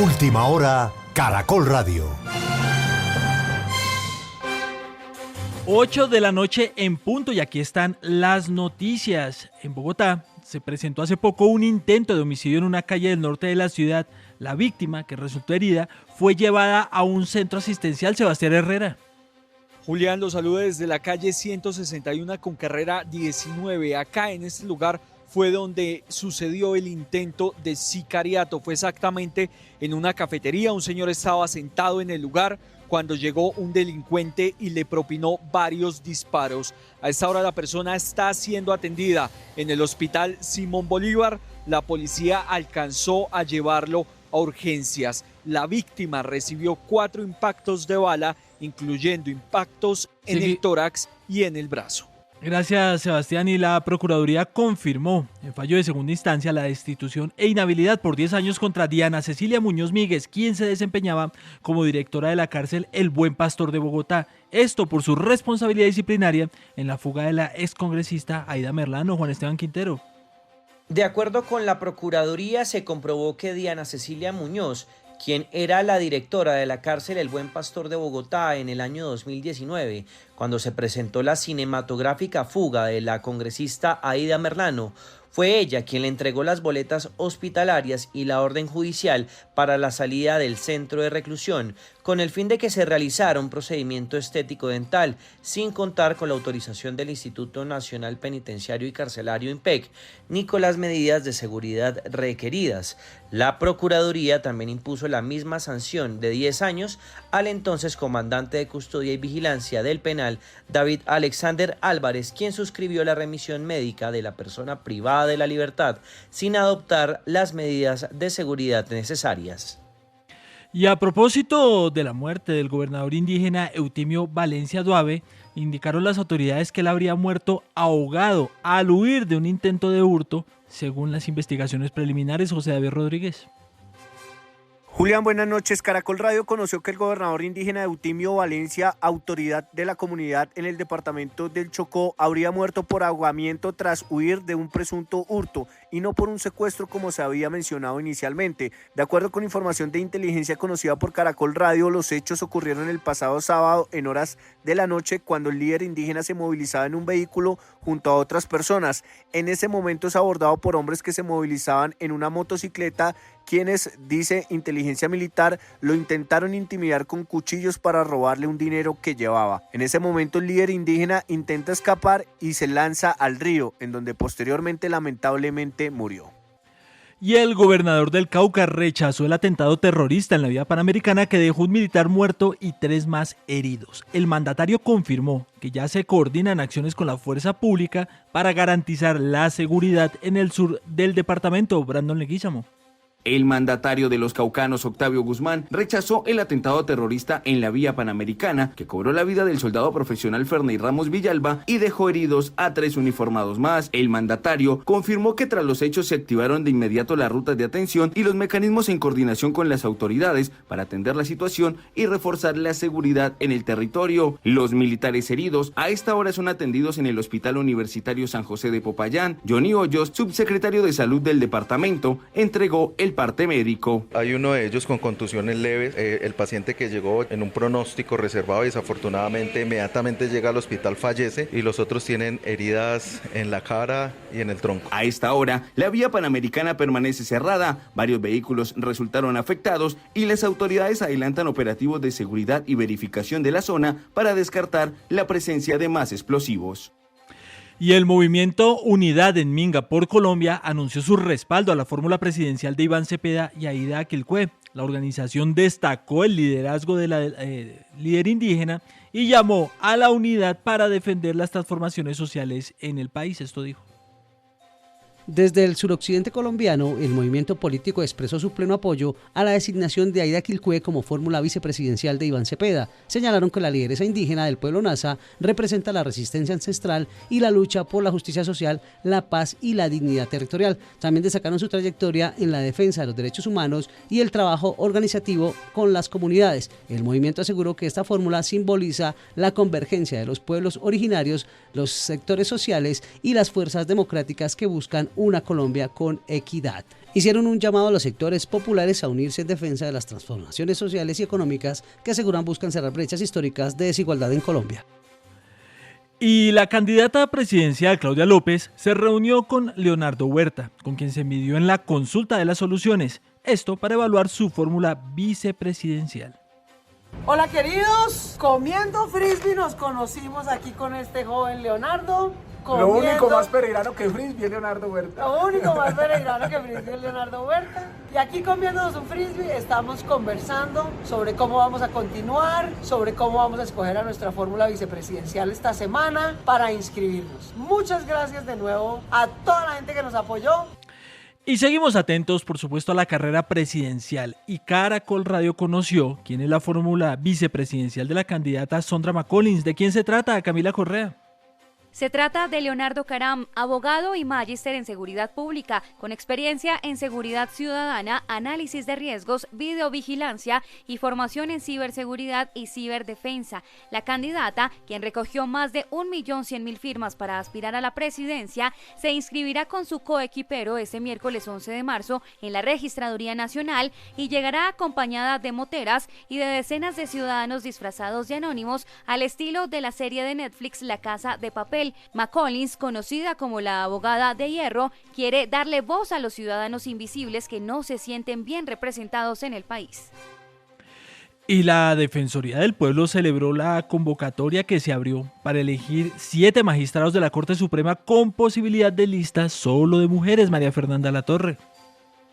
Última hora, Caracol Radio. 8 de la noche en punto y aquí están las noticias. En Bogotá se presentó hace poco un intento de homicidio en una calle del norte de la ciudad. La víctima, que resultó herida, fue llevada a un centro asistencial. Sebastián Herrera. Julián, los saluda desde la calle 161 con carrera 19. Acá en este lugar fue donde sucedió el intento de sicariato. Fue exactamente en una cafetería. Un señor estaba sentado en el lugar cuando llegó un delincuente y le propinó varios disparos. A esta hora la persona está siendo atendida en el hospital Simón Bolívar. La policía alcanzó a llevarlo a urgencias. La víctima recibió 4 impactos de bala, incluyendo impactos en el tórax y en el brazo. Gracias, Sebastián. Y la Procuraduría confirmó en fallo de segunda instancia la destitución e inhabilidad por 10 años contra Diana Cecilia Muñoz Míguez, quien se desempeñaba como directora de la cárcel El Buen Pastor de Bogotá. Esto por su responsabilidad disciplinaria en la fuga de la excongresista Aida Merlano. Juan Esteban Quintero. De acuerdo con la Procuraduría, se comprobó que Diana Cecilia Muñoz, quien era la directora de la cárcel El Buen Pastor de Bogotá en el año 2019, cuando se presentó la cinematográfica fuga de la congresista Aida Merlano, fue ella quien le entregó las boletas hospitalarias y la orden judicial para la salida del centro de reclusión, con el fin de que se realizara un procedimiento estético dental, sin contar con la autorización del Instituto Nacional Penitenciario y Carcelario INPEC, ni con las medidas de seguridad requeridas. La Procuraduría también impuso la misma sanción de 10 años al entonces comandante de Custodia y Vigilancia del Penal, David Alexander Álvarez, quien suscribió la remisión médica de la persona privada de la libertad sin adoptar las medidas de seguridad necesarias. Y a propósito de la muerte del gobernador indígena Eutimio Valencia Duave, indicaron las autoridades que él habría muerto ahogado al huir de un intento de hurto, según las investigaciones preliminares. José David Rodríguez. Julián, buenas noches. Caracol Radio conoció que el gobernador indígena Eutimio Valencia, autoridad de la comunidad en el departamento del Chocó, habría muerto por ahogamiento tras huir de un presunto hurto y no por un secuestro como se había mencionado inicialmente. De acuerdo con información de inteligencia conocida por Caracol Radio, los hechos ocurrieron el pasado sábado en horas de la noche cuando el líder indígena se movilizaba en un vehículo junto a otras personas. En ese momento es abordado por hombres que se movilizaban en una motocicleta, quienes, dice inteligencia militar, lo intentaron intimidar con cuchillos para robarle un dinero que llevaba. En ese momento el líder indígena intenta escapar y se lanza al río, en donde posteriormente lamentablemente murió. Y el gobernador del Cauca rechazó el atentado terrorista en la vía panamericana que dejó un militar muerto y 3 más heridos. El mandatario confirmó que ya se coordinan acciones con la fuerza pública para garantizar la seguridad en el sur del departamento. Brandon Leguizamo. El mandatario de los caucanos, Octavio Guzmán, rechazó el atentado terrorista en la vía panamericana que cobró la vida del soldado profesional Ferney Ramos Villalba y dejó heridos a 3 uniformados más. El mandatario confirmó que tras los hechos se activaron de inmediato las rutas de atención y los mecanismos en coordinación con las autoridades para atender la situación y reforzar la seguridad en el territorio. Los militares heridos a esta hora son atendidos en el Hospital Universitario San José de Popayán. Johnny Hoyos, subsecretario de Salud del departamento, entregó el parte médico. Hay uno de ellos con contusiones leves, el paciente que llegó en un pronóstico reservado y desafortunadamente inmediatamente llega al hospital fallece y los otros tienen heridas en la cara y en el tronco. A esta hora, la vía panamericana permanece cerrada, varios vehículos resultaron afectados y las autoridades adelantan operativos de seguridad y verificación de la zona para descartar la presencia de más explosivos. Y el movimiento Unidad en Minga por Colombia anunció su respaldo a la fórmula presidencial de Iván Cepeda y Aida Aquilcue. La organización destacó el liderazgo de la líder indígena y llamó a la unidad para defender las transformaciones sociales en el país. Esto dijo. Desde el suroccidente colombiano, el movimiento político expresó su pleno apoyo a la designación de Aida Aquilcue como fórmula vicepresidencial de Iván Cepeda. Señalaron que la lideresa indígena del pueblo Nasa representa la resistencia ancestral y la lucha por la justicia social, la paz y la dignidad territorial. También destacaron su trayectoria en la defensa de los derechos humanos y el trabajo organizativo con las comunidades. El movimiento aseguró que esta fórmula simboliza la convergencia de los pueblos originarios, los sectores sociales y las fuerzas democráticas que buscan una Colombia con equidad. Hicieron un llamado a los sectores populares a unirse en defensa de las transformaciones sociales y económicas que aseguran buscan cerrar brechas históricas de desigualdad en Colombia. Y la candidata presidencial Claudia López se reunió con Leonardo Huerta, con quien se midió en la consulta de las soluciones, esto para evaluar su fórmula vicepresidencial. Hola queridos, comiendo frisbee nos conocimos aquí con este joven Leonardo. Lo único más peregrino que frisbee es Leonardo Huerta. Lo único más peregrino que frisbee es Leonardo Huerta. Y aquí comiéndonos un frisbee estamos conversando sobre cómo vamos a continuar, sobre cómo vamos a escoger a nuestra fórmula vicepresidencial esta semana para inscribirnos. Muchas gracias de nuevo a toda la gente que nos apoyó. Y seguimos atentos, por supuesto, a la carrera presidencial. Y Caracol Radio conoció quién es la fórmula vicepresidencial de la candidata Sondra McCollins. ¿De quién se trata, Camila Correa? Se trata de Leonardo Caram, abogado y magíster en seguridad pública, con experiencia en seguridad ciudadana, análisis de riesgos, videovigilancia y formación en ciberseguridad y ciberdefensa. La candidata, quien recogió más de 1.100.000 firmas para aspirar a la presidencia, se inscribirá con su coequipero este miércoles 11 de marzo en la Registraduría Nacional y llegará acompañada de moteras y de decenas de ciudadanos disfrazados de anónimos al estilo de la serie de Netflix La Casa de Papel. McCollins, conocida como la abogada de hierro, quiere darle voz a los ciudadanos invisibles que no se sienten bien representados en el país. Y la Defensoría del Pueblo celebró la convocatoria que se abrió para elegir 7 magistrados de la Corte Suprema con posibilidad de lista solo de mujeres. María Fernanda Latorre.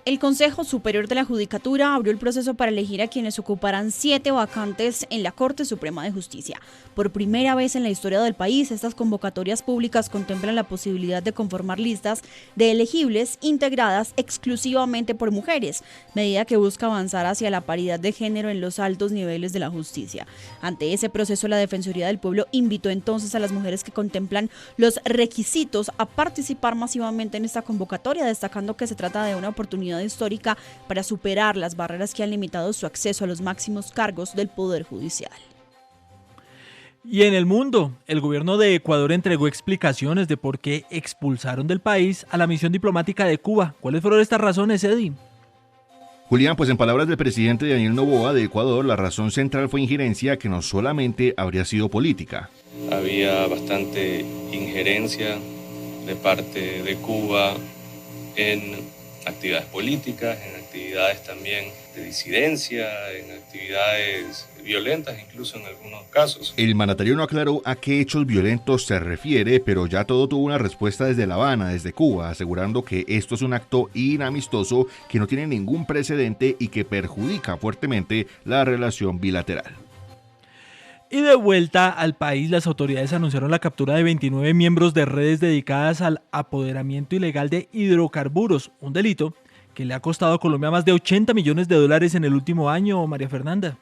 El Consejo Superior de la Judicatura abrió el proceso para elegir a quienes ocuparán 7 vacantes en la Corte Suprema de Justicia. Por primera vez en la historia del país, estas convocatorias públicas contemplan la posibilidad de conformar listas de elegibles integradas exclusivamente por mujeres, medida que busca avanzar hacia la paridad de género en los altos niveles de la justicia. Ante ese proceso, la Defensoría del Pueblo invitó entonces a las mujeres que contemplan los requisitos a participar masivamente en esta convocatoria, destacando que se trata de una oportunidad histórica para superar las barreras que han limitado su acceso a los máximos cargos del Poder Judicial. Y en el mundo, el gobierno de Ecuador entregó explicaciones de por qué expulsaron del país a la misión diplomática de Cuba. ¿Cuáles fueron estas razones, Eddie? Julián, pues en palabras del presidente Daniel Noboa de Ecuador, la razón central fue injerencia que no solamente habría sido política. Había bastante injerencia de parte de Cuba en actividades políticas, en actividades también de disidencia, en actividades violentas incluso en algunos casos. El mandatario no aclaró a qué hechos violentos se refiere, pero ya todo tuvo una respuesta desde La Habana, desde Cuba, asegurando que esto es un acto inamistoso que no tiene ningún precedente y que perjudica fuertemente la relación bilateral. Y de vuelta al país, las autoridades anunciaron la captura de 29 miembros de redes dedicadas al apoderamiento ilegal de hidrocarburos, un delito que le ha costado a Colombia más de $80 millones en el último año, María Fernanda.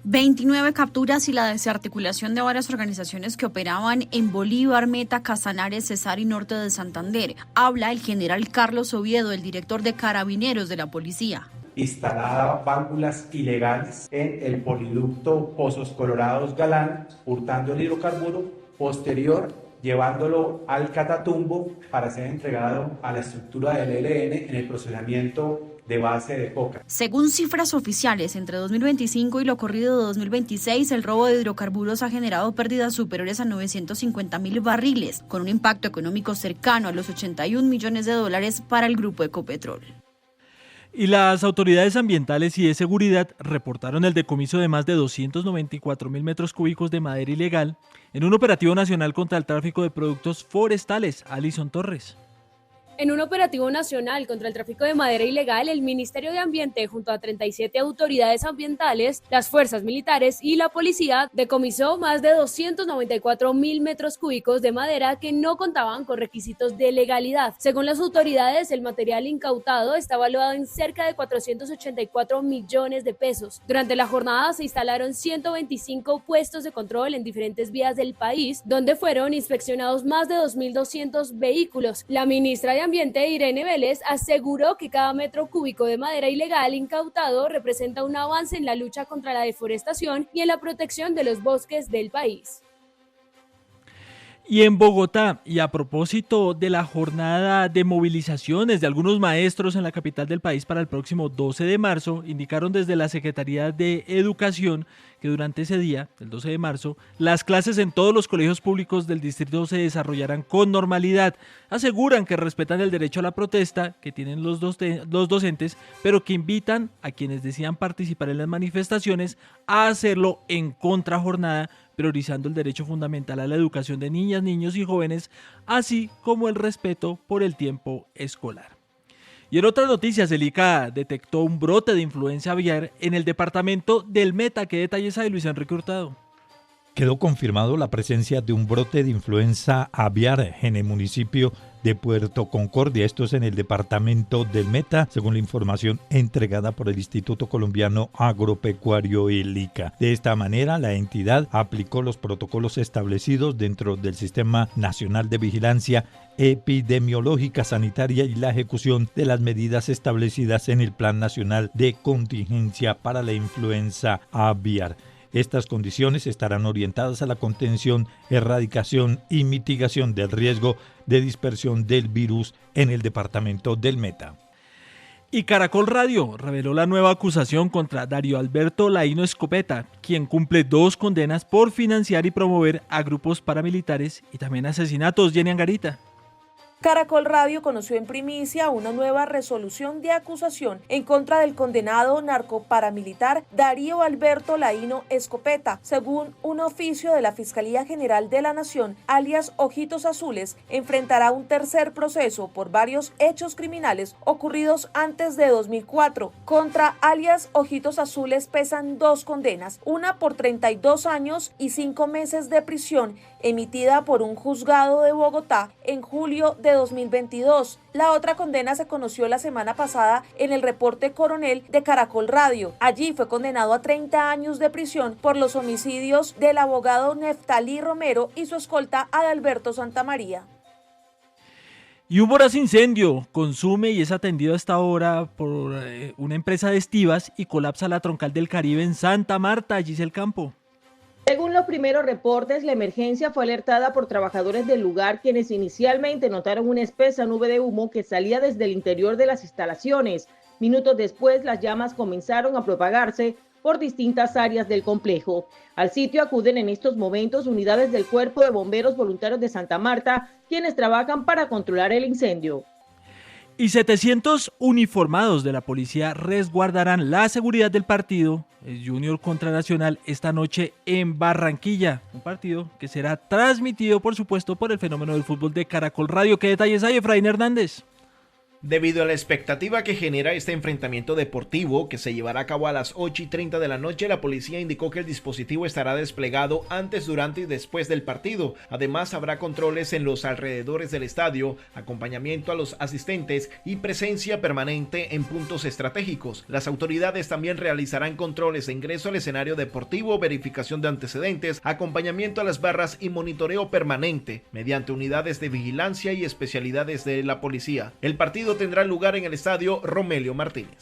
29 capturas y la desarticulación de varias organizaciones que operaban en Bolívar, Meta, Casanares, Cesar y Norte de Santander. Habla el general Carlos Oviedo, el director de Carabineros de la Policía. Instalada válvulas ilegales en el poliducto Pozos Colorados Galán, hurtando el hidrocarburo, posterior llevándolo al Catatumbo para ser entregado a la estructura del ELN en el procesamiento de base de coca. Según cifras oficiales, entre 2025 y lo corrido de 2026, el robo de hidrocarburos ha generado pérdidas superiores a 950.000 barriles, con un impacto económico cercano a los $81 millones para el grupo Ecopetrol. Y las autoridades ambientales y de seguridad reportaron el decomiso de más de 294.000 metros cúbicos de madera ilegal en un operativo nacional contra el tráfico de productos forestales. Alison Torres. En un operativo nacional contra el tráfico de madera ilegal, el Ministerio de Ambiente, junto a 37 autoridades ambientales, las fuerzas militares y la policía, decomisó más de 294.000 metros cúbicos de madera que no contaban con requisitos de legalidad. Según las autoridades, el material incautado está valuado en cerca de 484 millones de pesos. Durante la jornada se instalaron 125 puestos de control en diferentes vías del país, donde fueron inspeccionados más de 2.200 vehículos. La ministra de Ambiente, Irene Vélez, aseguró que cada metro cúbico de madera ilegal incautado representa un avance en la lucha contra la deforestación y en la protección de los bosques del país. Y en Bogotá, y a propósito de la jornada de movilizaciones de algunos maestros en la capital del país para el próximo 12 de marzo, indicaron desde la Secretaría de Educación que durante ese día, el 12 de marzo, las clases en todos los colegios públicos del distrito se desarrollarán con normalidad. Aseguran que respetan el derecho a la protesta que tienen los docentes, pero que invitan a quienes decidan participar en las manifestaciones a hacerlo en contrajornada, priorizando el derecho fundamental a la educación de niñas, niños y jóvenes, así como el respeto por el tiempo escolar. Y en otras noticias, el ICA detectó un brote de influenza aviar en el departamento del Meta. ¿Qué detalles hay, Luis Enrique Hurtado? Quedó confirmado la presencia de un brote de influenza aviar en el municipio de Puerto Concordia. Esto es en el departamento del Meta, según la información entregada por el Instituto Colombiano Agropecuario, el ICA. De esta manera, la entidad aplicó los protocolos establecidos dentro del Sistema Nacional de Vigilancia Epidemiológica Sanitaria y la ejecución de las medidas establecidas en el Plan Nacional de Contingencia para la Influenza Aviar. Estas condiciones estarán orientadas a la contención, erradicación y mitigación del riesgo de dispersión del virus en el departamento del Meta. Y Caracol Radio reveló la nueva acusación contra Darío Alberto Laino Escopeta, quien cumple 2 condenas por financiar y promover a grupos paramilitares y también asesinatos. Jenny Angarita. Caracol Radio conoció en primicia una nueva resolución de acusación en contra del condenado narcoparamilitar Darío Alberto Laino Escopeta. Según un oficio de la Fiscalía General de la Nación, alias Ojitos Azules, enfrentará un tercer proceso por varios hechos criminales ocurridos antes de 2004. Contra alias Ojitos Azules pesan 2 condenas, una por 32 años y 5 meses de prisión, emitida por un juzgado de Bogotá en julio de 2022. La otra condena se conoció la semana pasada en el reporte Coronel de Caracol Radio. Allí fue condenado a 30 años de prisión por los homicidios del abogado Neftalí Romero y su escolta Adalberto Santamaría. Y un voraz incendio consume y es atendido a esta hora por una empresa de estivas y colapsa la troncal del Caribe en Santa Marta. Giselle Campo. Según los primeros reportes, la emergencia fue alertada por trabajadores del lugar, quienes inicialmente notaron una espesa nube de humo que salía desde el interior de las instalaciones. Minutos después, las llamas comenzaron a propagarse por distintas áreas del complejo. Al sitio acuden en estos momentos unidades del Cuerpo de Bomberos Voluntarios de Santa Marta, quienes trabajan para controlar el incendio. Y 700 uniformados de la policía resguardarán la seguridad del partido Junior contra Nacional esta noche en Barranquilla. Un partido que será transmitido, por supuesto, por el fenómeno del fútbol de Caracol Radio. ¿Qué detalles hay, Efraín Hernández? Debido a la expectativa que genera este enfrentamiento deportivo, que se llevará a cabo a las 8:30 de la noche, la policía indicó que el dispositivo estará desplegado antes, durante y después del partido. Además, habrá controles en los alrededores del estadio, acompañamiento a los asistentes y presencia permanente en puntos estratégicos. Las autoridades también realizarán controles de ingreso al escenario deportivo, verificación de antecedentes, acompañamiento a las barras y monitoreo permanente mediante unidades de vigilancia y especialidades de la policía. El partido tendrá lugar en el estadio Romelio Martínez.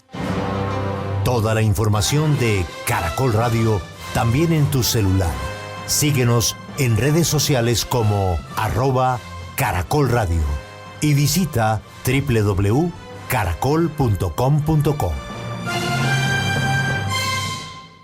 Toda la información de Caracol Radio también en tu celular. Síguenos en redes sociales como @Caracol Radio y visita www.caracol.com.co.